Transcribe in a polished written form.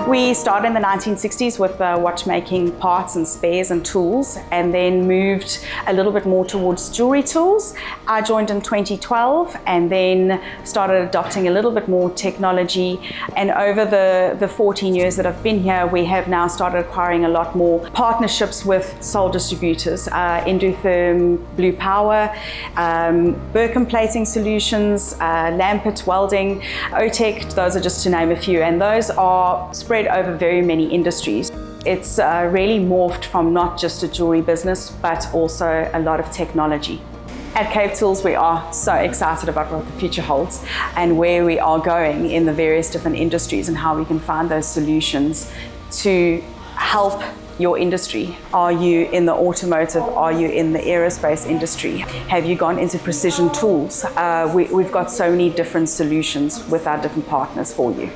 We started in the 1960s with watchmaking parts and spares and tools, and then moved a little bit more towards jewelry tools. I joined in 2012 and then started adopting a little bit more technology. And over the 14 years that I've been here, we have now started acquiring a lot more partnerships with sole distributors, Endotherm, Blue Power, Birkin Plating Solutions, Lampert Welding, OTEC, those are just to name a few, and those are spread over very many industries. It's really morphed from not just a jewelry business, but also a lot of technology. At Cave Tools, we are so excited about what the future holds and where we are going in the various different industries and how we can find those solutions to help your industry. Are you in the automotive? Are you in the aerospace industry? Have you gone into precision tools? We've got so many different solutions with our different partners for you.